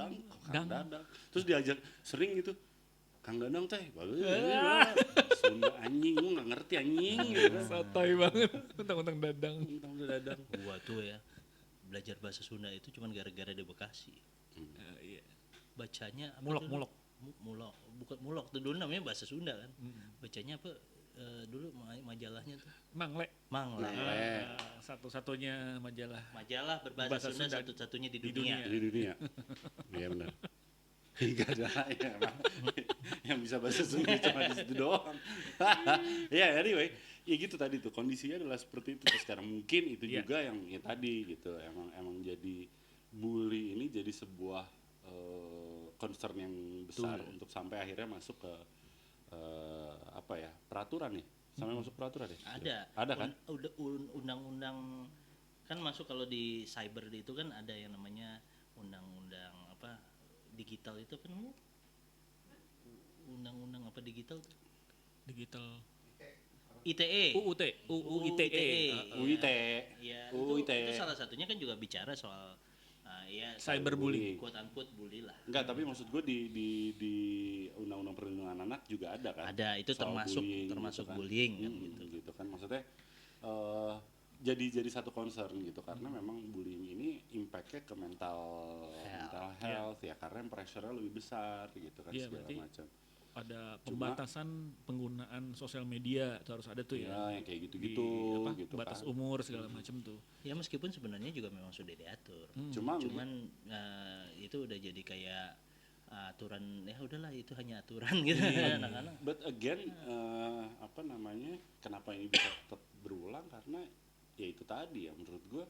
Kang Dadang. Terus diajak sering gitu. Kang Dadang teh, bagus. Sunda anjing, lu nggak ngerti anjing gitu. Sotoy banget. Tentang Dadang. Kang Dadang. Gua tuh ya belajar bahasa Sunda itu cuman gara-gara di Bekasi. Iya. Bacanya apa Mulok, dulu? mulok. Mulok, bukan mulok tuh dulu namanya bahasa Sunda kan. Bacanya apa? Dulu majalahnya tuh Mangle. Mangle. Satu-satunya majalah. Majalah berbahasa Bahasa Sunda Sunda satu-satunya di di dunia. dunia. Di dunia. Iya benar. Enggak ada ya, yang bisa bahasa Sunda cuma di situ doang. Ya anyway, ya gitu tadi tuh kondisinya adalah seperti itu. Terus sekarang mungkin itu juga yang ya tadi gitu, emang jadi bully ini jadi sebuah concern yang besar untuk sampai akhirnya masuk ke apa ya, peraturan nih, sampai masuk peraturan ya. Ada kan? Udah undang-undang kan masuk kalau di cyber itu kan ada yang namanya undang-undang apa digital itu apa namanya? Undang-undang apa digital tuh? Digital. ITE. UUT. UITE. UIT. Ya, UIT. itu salah satunya kan juga bicara soal ya Cyberbullying. quote unquote bully lah. Enggak, tapi maksud gue di Undang-Undang Perlindungan Anak juga ada kan? Ada, itu Soal termasuk gitu kan. bullying kan Gitu kan, maksudnya jadi satu concern gitu, karena memang bullying ini impactnya ke mental health ya, karena pressure-nya lebih besar gitu kan, Iya, segala berarti macam. ada pembatasan penggunaan sosial media itu harus ada tuh ya. Ya, yang kayak gitu-gitu gitu batas kan. umur segala macam tuh. Ya meskipun sebenarnya juga memang sudah diatur. Cuman Itu udah jadi kayak aturan, ya udahlah itu hanya aturan gitu anak-anak. but again apa namanya, kenapa ini bisa tetap berulang, karena ya itu tadi ya, menurut gue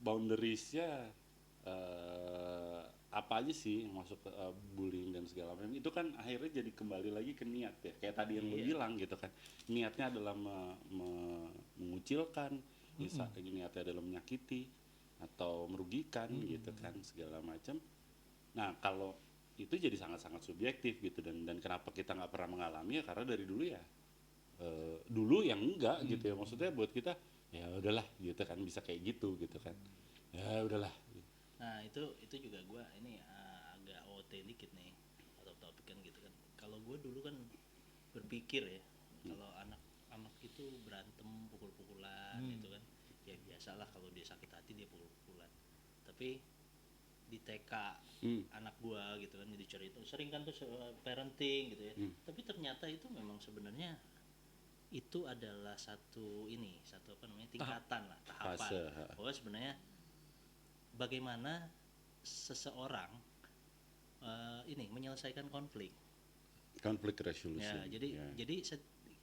boundariesnya apa aja sih yang masuk ke bullying dan segala macam itu kan akhirnya jadi kembali lagi ke niat ya, kayak tadi yang lo bilang gitu kan, niatnya adalah mengucilkan, niatnya adalah menyakiti atau merugikan gitu kan, segala macam. Nah kalau itu jadi sangat-sangat subjektif gitu, dan kenapa kita nggak pernah mengalami ya karena dari dulu ya dulu yang enggak gitu ya, maksudnya buat kita ya udahlah gitu kan, bisa kayak gitu kan, ya udahlah. Nah itu juga gue ini agak OT dikit nih atau topik kan gitu kan. Kalau gue dulu kan berpikir ya, kalau anak itu berantem pukul-pukulan gitu kan, ya biasalah kalau dia sakit hati dia pukul-pukulan. Tapi di TK anak gua gitu kan, jadi cerita sering kan tuh parenting gitu ya, tapi ternyata itu memang sebenarnya itu adalah satu apa namanya, tingkatan lah, tahapan bahwa sebenarnya bagaimana seseorang ini menyelesaikan konflik. Conflict resolution. Ya, jadi Ya.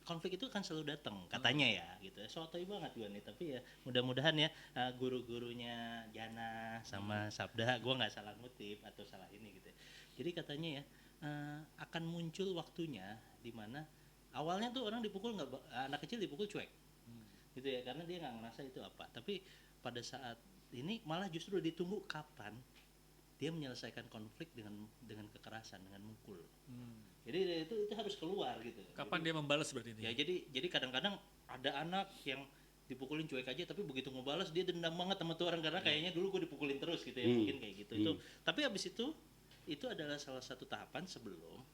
konflik itu kan selalu datang katanya ya gitu. Sotoy banget gue nih, tapi ya mudah-mudahan ya guru-gurunya Jana sama Sabda, gue nggak salah ngutip atau salah ini gitu. Jadi katanya ya akan muncul waktunya di mana awalnya tuh orang dipukul anak kecil dipukul cuek, gitu ya, karena dia nggak ngerasa itu apa. Tapi pada saat ini malah justru ditunggu kapan dia menyelesaikan konflik dengan kekerasan, dengan mukul. Jadi itu harus keluar gitu. Kapan dia membalas berarti ini? Ya jadi kadang-kadang ada anak yang dipukulin cuek aja, tapi begitu ngebalas dia dendam banget sama tuh orang karena kayaknya dulu gue dipukulin terus gitu ya, mungkin kayak gitu. Itu tapi habis itu adalah salah satu tahapan sebelum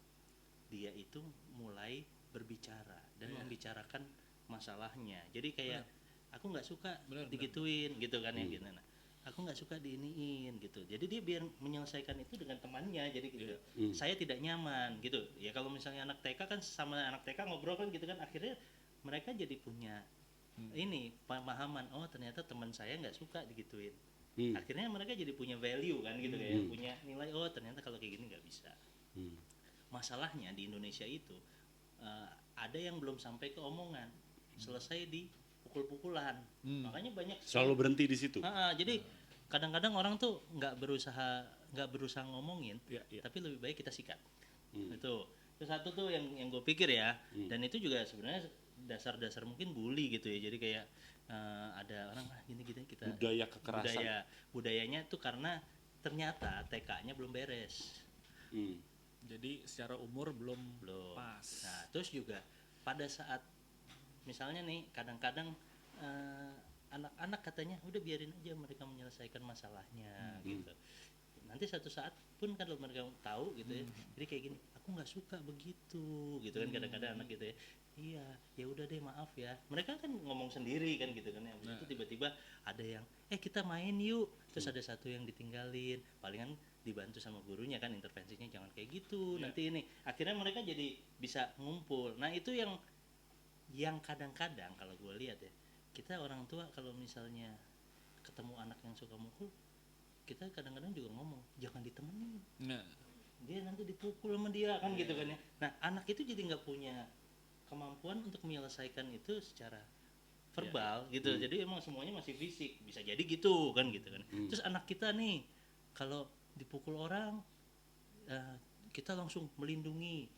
dia itu mulai berbicara dan membicarakan masalahnya. Jadi kayak aku nggak suka digituin gitu kan ya gitu. Nah, aku nggak suka diiniin gitu. Jadi dia biar menyelesaikan itu dengan temannya, jadi gitu. Saya tidak nyaman gitu. Ya kalau misalnya anak TK kan sama anak TK ngobrol kan gitu kan, akhirnya mereka jadi punya ini pemahaman, oh ternyata teman saya nggak suka digituin. Akhirnya mereka jadi punya value kan gitu kayak punya nilai, oh ternyata kalau kayak gini nggak bisa. Masalahnya di Indonesia itu ada yang belum sampai ke omongan, selesai di pukul-pukulan. Makanya banyak Selalu berhenti di situ. jadi kadang-kadang orang tuh nggak berusaha ngomongin, tapi lebih baik kita sikat. Itu satu tuh yang gue pikir ya. Dan itu juga sebenarnya dasar-dasar mungkin bully gitu ya. Jadi kayak ada orang gini-gini kita Budaya kekerasan. budayanya tuh karena ternyata TK-nya belum beres. Jadi secara umur belum pas. Nah, terus juga pada saat misalnya nih kadang-kadang anak-anak katanya udah biarin aja mereka menyelesaikan masalahnya gitu. Nanti satu saat pun kalau mereka tahu gitu ya, jadi kayak gini, aku nggak suka begitu gitu kan kadang-kadang anak gitu ya. Iya, ya udah deh maaf ya. Mereka kan ngomong sendiri kan gitu kan ya. Itu tiba-tiba ada yang kita main yuk. Terus ada satu yang ditinggalin. Palingan dibantu sama gurunya kan intervensinya jangan kayak gitu. Nanti ini akhirnya mereka jadi bisa ngumpul. Nah, itu yang kadang-kadang kalau gue lihat ya, kita orang tua kalau misalnya ketemu anak yang suka mukul, kita kadang-kadang juga ngomong jangan ditemenin. Nah, Dia nanti dipukul sama dia kan gitu kan ya. Nah, anak itu jadi nggak punya kemampuan untuk menyelesaikan itu secara verbal gitu. Jadi emang semuanya masih fisik, bisa jadi gitu kan gitu kan. Terus anak kita nih kalau dipukul orang kita langsung melindungi.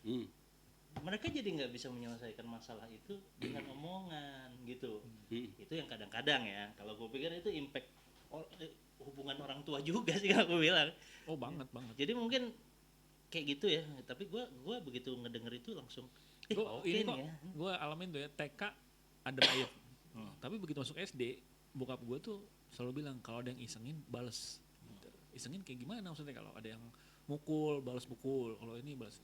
Mereka jadi nggak bisa menyelesaikan masalah itu dengan omongan gitu. Itu yang kadang-kadang ya. Kalau gue pikir itu impact hubungan orang tua juga sih kalau gue bilang. oh banget. Jadi mungkin kayak gitu ya. Tapi gue begitu ngedenger itu langsung Ini kok gue alamin tuh ya, TK ada ayat. Tapi begitu masuk SD, bokap gue tuh selalu bilang kalau ada yang isengin bales. Gitu. Isengin kayak gimana maksudnya, kalau ada yang mukul balas pukul, kalau ini balas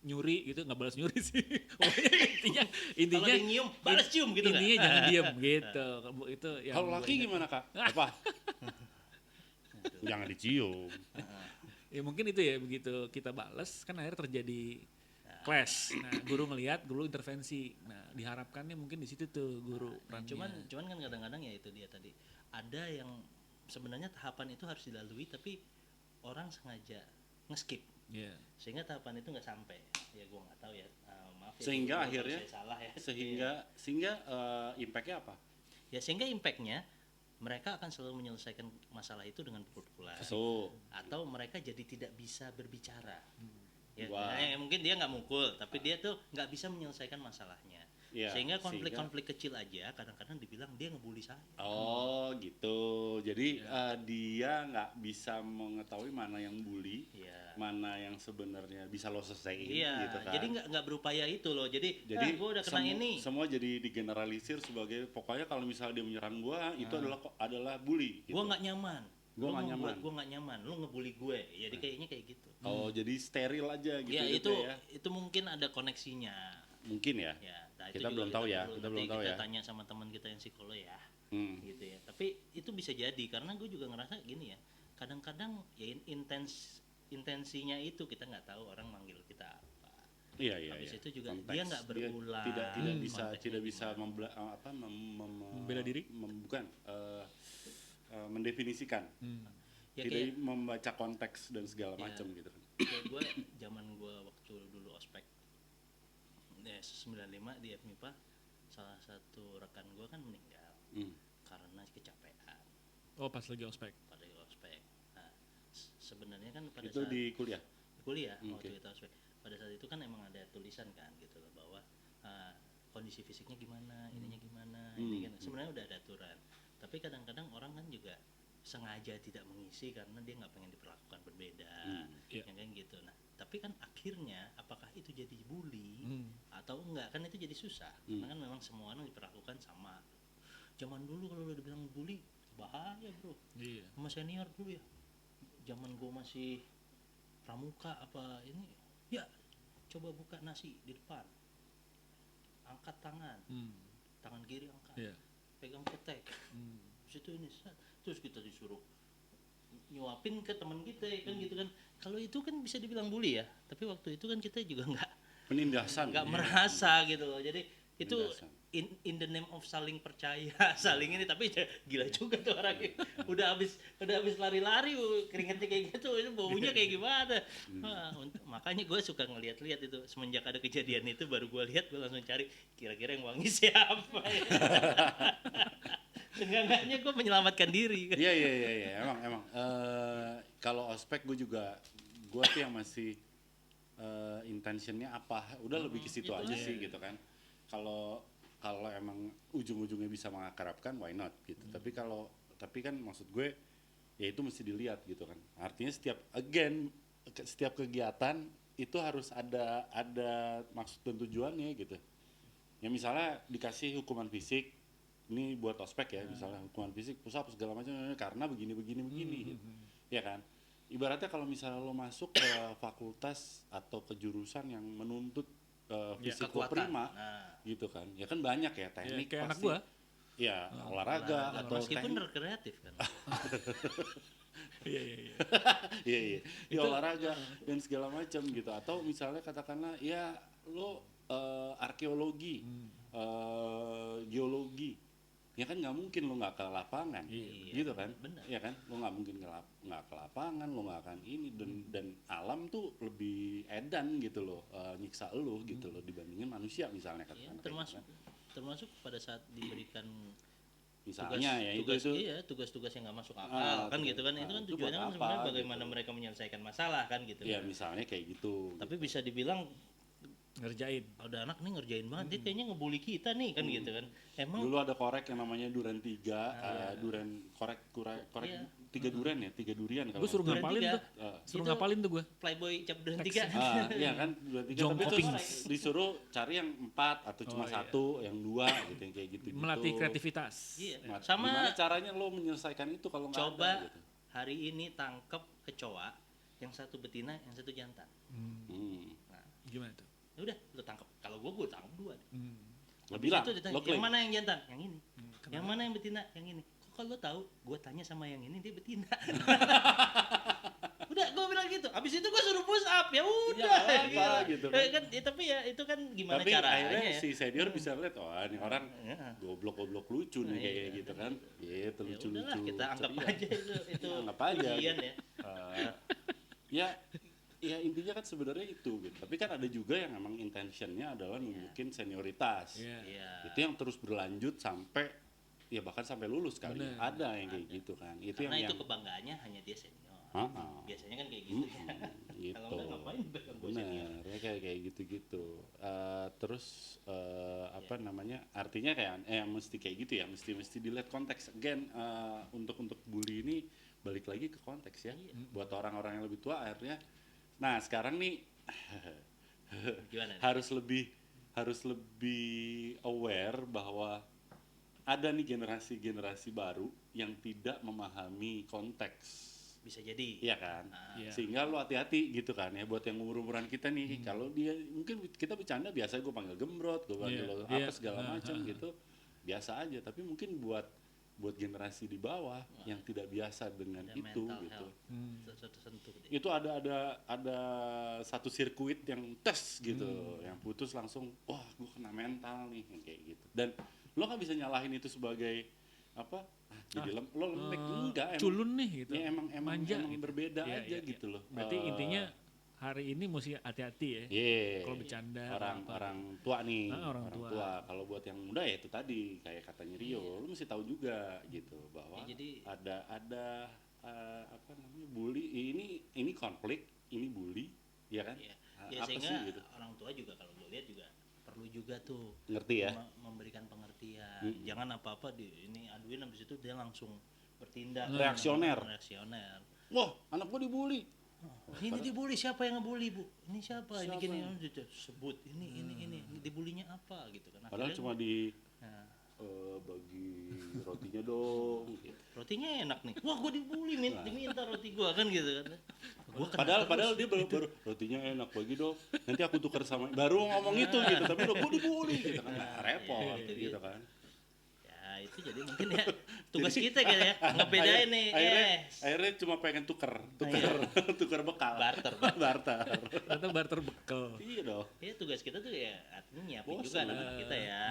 nyuri gitu, nggak balas nyuri sih. Pokoknya intinya kalau nyium balas cium gitu kan. intinya jangan diem gitu. Itu yang Kalau laki gimana Kak? Apa? Jangan dicium. Ya mungkin itu ya, begitu kita balas kan akhirnya terjadi clash. Nah, guru ngelihat, guru intervensi. Nah, diharapkannya mungkin di situ tuh guru perannya. Cuman kan kadang-kadang ya itu dia tadi. Ada yang sebenarnya tahapan itu harus dilalui tapi orang sengaja nge-skip. Yeah. Sehingga tahapan itu nggak sampai. Ya gua nggak tahu ya. Maaf ya. Sehingga kalau akhirnya saya salah ya. sehingga impactnya apa? Ya sehingga impactnya mereka akan selalu menyelesaikan masalah itu dengan pukul-pukulan. Atau mereka jadi tidak bisa berbicara. Ya, mungkin dia nggak mukul, tapi dia tuh nggak bisa menyelesaikan masalahnya. Sehingga konflik-konflik kecil aja kadang-kadang dibilang dia ngebully saya. Oh gitu. Jadi dia nggak bisa mengetahui mana yang bully, mana yang sebenarnya bisa lo selesaiin gitu kan. Jadi nggak berupaya itu loh. Jadi gue udah kena ini. Semua jadi digeneralisir sebagai pokoknya kalau misalnya dia menyerang gua itu adalah bully. Gitu. Gue nggak nyaman. Gue nggak nyaman. Lu ngebully gue. Jadi kayaknya kayak gitu. Oh jadi steril aja gitu. Ya gitu itu mungkin ada koneksinya. Mungkin ya. Nah, kita belum tahu ya. Kita tanya sama teman kita yang psikolog ya. Gitu ya. Tapi itu bisa jadi karena gue juga ngerasa gini ya. Kadang-kadang ya intensinya itu kita nggak tahu orang manggil kita apa. Iya. Habis itu juga konteks. dia nggak berulang. Tidak bisa membela diri? mendefinisikan. Ya, tidak membaca konteks dan segala Ya. macam gitu kan. kayak gue zaman gue waktu dulu ospek ya 95 di FMIPA, salah satu rekan gue kan meninggal Hmm. karena kecapean Oh, pas lagi ospek. pada ospek. Nah, sebenarnya kan pada Itu saat di kuliah. kuliah Oke. waktu kita ospek, pada saat itu kan emang ada tulisan kan gitu loh, bahwa kondisi fisiknya gimana, ininya gimana, ini kan sebenarnya udah ada aturan. Tapi kadang-kadang orang kan juga sengaja tidak mengisi karena dia nggak pengen diperlakukan berbeda, Iya. yang kayak gitu. Nah, tapi kan akhirnya apakah itu jadi bully Hmm. atau enggak, kan itu jadi susah. Karena kan memang semua orang diperlakukan sama. Zaman dulu kalau udah dibilang bully bahaya bro, Iya. sama senior dulu ya. Zaman gua masih pramuka apa ini, ya coba buka nasi di depan, angkat tangan, Hmm. tangan kiri angkat, Iya. pegang ketek, Hmm. terus itu ini terus kita disuruh nyuapin ke teman kita ya kan gitu kan. Kalau itu kan bisa dibilang bully ya, tapi waktu itu kan kita juga Penindasan. nggak ya. merasa gitu loh. Jadi itu Penindasan. in the name of saling percaya, saling ini, tapi gila juga tuh orangnya. udah habis lari-lari keringetnya kayak gitu, itu baunya kayak gimana. Makanya gue suka ngeliat-liat itu, semenjak ada kejadian itu baru gue lihat, gue langsung cari kira-kira yang wangi siapa ya. Seenggaknya gue menyelamatkan diri. Iya, emang. Kalau ospek gue tuh yang masih intentionnya apa, udah lebih ke situ itu aja aja. sih gitu kan. Kalau emang ujung-ujungnya bisa mengakrabkan, why not gitu. Tapi kan maksud gue ya itu mesti dilihat gitu kan. Artinya setiap kegiatan itu harus ada maksud dan tujuannya gitu. Ya misalnya dikasih hukuman fisik, ini buat ospek ya, misalnya hukuman fisik, push up segala macam karena begini gitu. Ya kan? Ibaratnya kalau misalnya lo masuk ke fakultas atau ke jurusan yang menuntut fisik lo Kekuatan. prima Nah, gitu kan. Ya kan banyak ya Ya, teknik kayak anak pasti. gua. Ya, olahraga atau meskipun teknik. rekreatif kan. Iya, iya, iya. Iya. Ya olahraga dan segala macam gitu. Atau misalnya katakanlah ya lo arkeologi, geologi, ya kan nggak mungkin lo nggak ke lapangan, gitu kan? benar. Ya kan, lo nggak mungkin nggak ke lapangan, lo nggak akan ini dan alam tuh lebih edan gitu loh, nyiksa lo gitu loh dibandingin manusia misalnya Iya, katakan. termasuk pada saat diberikan Misalnya ya itu tugas-tugas yang nggak masuk akal kan tugas- gitu kan, itu kan itu tujuannya buat kan sebenarnya apa, bagaimana gitu. mereka menyelesaikan masalah kan gitu ya kan. misalnya kayak gitu. Tapi bisa dibilang Ngerjain. ada anak nih ngerjain banget, dia kayaknya ngebully kita nih kan gitu kan. Emang Dulu ada korek yang namanya duren 3, duren korek Iya. 3 duren ya, 3 durian kalau Gue suruh Duren ngapalin tiga. tuh. Suruh ngapalin tuh gue. Playboy cap duren 3. iya kan duren 3 Jong tapi Koping. terus disuruh cari yang 4 atau cuma satu, yang 2 gitu yang kayak gitu. Melatih kreativitas. Iya. Gimana Sama caranya lo menyelesaikan itu kalau nggak coba ada gitu. hari ini tangkep kecoa, yang satu betina, yang satu jantan. Hmm. Gimana tuh? Ya udah, lu tangkep. Kalau gua tangkep 2. Lo bilang, Itu ditanya, lo klaim. yang mana yang jantan? Yang ini. Yang mana yang betina? Yang ini. Kok kalau tahu, gua tanya sama yang ini dia betina. Udah, gua bilang gitu. Abis itu gua suruh push up. Ya udah. apa, gitu kan. kan. Tapi ya itu kan gimana Tapi caranya akhirnya ya. si senior bisa lihat, oh ini orang Ya. goblok lucu nih kayak gitu kan. Gitu Ya lucu-lucu. udahlah, kita anggap ceria. aja itu Anggap aja. ujian ya. Ya intinya kan sebenarnya itu gitu. Tapi kan ada juga yang emang intentionnya adalah nunjukin senioritas. Iya. Iya. Itu yang terus berlanjut sampai ya bahkan sampai lulus kali. Bener. Ada yang kayak gitu kan. Itu Karena yang itu kebanggaannya hanya dia senior. Biasanya kan kayak gitu ya. gitu. Kalau enggak ngapain bilang gua senior. Bener, ya kayak gitu-gitu. Terus apa namanya? Artinya kayak mesti kayak gitu ya, mesti dilihat konteks. Again, untuk bully ini balik lagi ke konteks ya. Buat orang-orang yang lebih tua akhirnya. Nah, sekarang nih Gimana? nih? harus lebih aware bahwa ada nih generasi baru yang tidak memahami konteks. Bisa jadi. Iya kan? Iya. Sehingga lo hati-hati gitu kan ya buat yang umur-umuran kita nih. Kalau dia mungkin kita bercanda biasa gue panggil gembrot, gue panggil Iya, lo iya. apa segala macam gitu. Biasa aja, tapi mungkin buat generasi di bawah yang tidak biasa dengan Ada itu mental gitu. health tersentuh gitu. Itu ada satu sirkuit yang tes gitu, yang putus langsung wah gue kena mental nih yang kayak gitu. Dan lo nggak bisa nyalahin itu sebagai apa jadi lo lembek enggak, emang culun nih gitu. ya emang Manja emang gitu. berbeda Iya, aja iya, gitu iya. loh. Berarti intinya hari ini mesti hati-hati ya. Iya. Kalau bercanda, Orang tua nih, orang tua. Kalau buat yang muda ya itu tadi kayak katanya Rio, lu mesti tahu juga gitu bahwa Ya, jadi- ada apa namanya bully, ini konflik, ini bully, ya kan? Iya. Ah, Ya apa sehingga sih gitu? orang tua juga kalau gue lihat juga perlu juga tuh Ngerti ya? memberikan pengertian. Jangan apa-apa ini aduin habis itu dia langsung bertindak Reaksioner. reaksioner. Wah, anak gua dibully. Ini dibully, siapa yang ngebully, Bu? Ini siapa? Ini Siapa? gini sebut ini dibulinya apa gitu kan. Padahal Akhirnya- cuma di Nah, bagi rotinya dong. Gitu. rotinya enak nih. Wah, gua dibully, diminta roti gua kan gitu kan. Gua kena Padahal dia baru rotinya enak bagi dong. Nanti aku tukar sama baru ngomong itu gitu, tapi udah gua dibully gitu kan. Nah, repot Iya, gitu kan. ya itu jadi mungkin ya tugas kita kan ya ngebedain nih. Akhirnya cuma pengen tukar tukar bekal. Barter. Barter. Ternyata barter bekal. Iya dong. Ya tugas kita tuh ya artinya nyiapin Bosen. juga anak kita ya.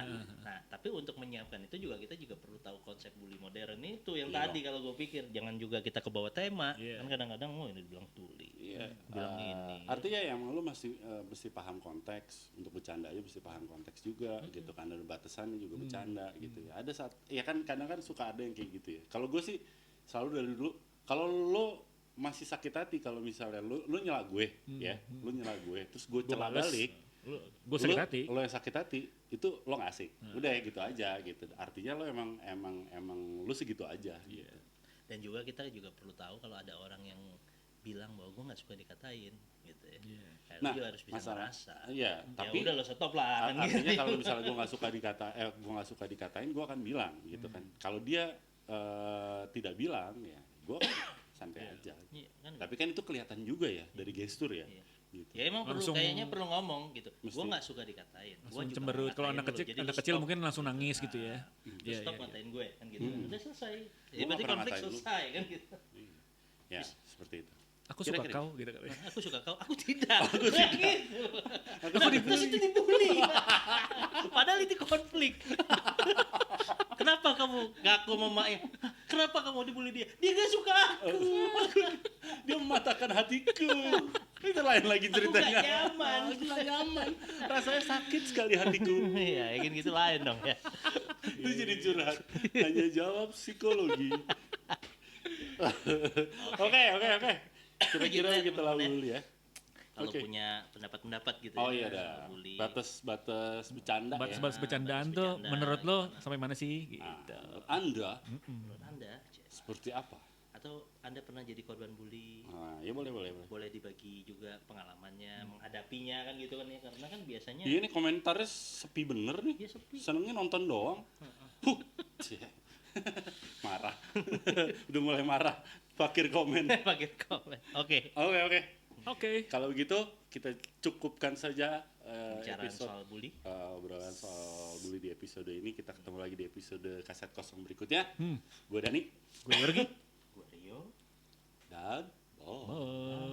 Nah tapi untuk menyiapkan itu juga kita juga perlu tahu konsep bully modern itu yang Iya tadi kalau gue pikir jangan juga kita ke bawah tema. Iya. Kan kadang-kadang ini dibilang bully. Iya. Bilang ini. Artinya ya emang lu mesti paham konteks, untuk bercanda aja mesti paham konteks juga gitu kan, ada batasannya juga bercanda gitu ya. Ada saat ya kan kadang kan suka ada yang kayak gitu ya. Kalau gue sih selalu dari dulu kalau lu masih sakit hati kalau misalnya lu nyela gue ya, lu nyela gue terus gue celah bales. balik. Gue sakit hati. Lo yang sakit hati itu lo nggak asik. Udah ya gitu aja gitu. Artinya lo emang lu segitu aja gitu. Dan juga kita juga perlu tahu kalau ada orang yang bilang bahwa gue nggak suka dikatain gitu ya. Nah, lu juga harus bisa merasa. Iya, Ya tapi udah lo stop lah kan gitu. artinya kalau misalnya gue nggak suka dikatain, gue akan bilang gitu kan. Kalau dia tidak bilang ya, gue santai aja. Iya, kan Tapi kan itu kelihatan juga ya dari gestur ya. Iya. Gitu. Ya emang perlu Langsung- kayaknya perlu ngomong gitu. Mesti. Gue nggak suka dikatain. Gua Langsung juga cemberut. Kalau ngatain anak lu. kecil, Jadi anak lu kecil stop. mungkin langsung nangis gitu ya. Lu Iya, stop iya, ngatain gue kan gitu. Udah selesai. Ya Gua berarti nggak pernah konflik ngatain lu. selesai kan gitu. Ya, seperti itu. Aku suka Kira-kira. kau gitu kan. Aku suka kau, aku tidak. Aku tidak. Gitu. Terus itu dibully. Padahal itu konflik. Kenapa kamu ngaku mamanya? Kenapa kamu dibully dia? Dia gak suka aku. Dia mematahkan hatiku. Itu lain lagi Aku gak ceritanya. nyaman. Aku nggak nyaman. Rasanya sakit sekali hatiku. Iya, ya kan gitu lain dong ya. Itu jadi curhat. Hanya jawab psikologi. Oke. Kira-kira Gitu ya, kita lalu teman-teman dulu ya. Kalau Oke. punya pendapat-pendapat gitu Oh ya. iya dah. soal bully. Batas bercanda ya. Batas bercandaan batas tuh bercanda, menurut lo sampai mana sih? Gitu. Menurut Anda Menurut Anda, seperti apa? atau Anda pernah jadi korban bully? Nah, ya boleh. Boleh dibagi juga pengalamannya, menghadapinya kan gitu kan ya. Karena kan biasanya Iya nih komentarnya sepi bener nih. dia sepi. Senengnya nonton doang. Cie. Marah. Udah mulai marah. Fakir komen. Pakai komen. Oke. Oke. Oke. Kalau begitu kita cukupkan saja Bicara episode soal bully. obrolan soal bully di episode ini. Kita ketemu lagi di episode kaset kosong berikutnya. Gue Dani Gue Yorgi. Gue Rio. dan Bye.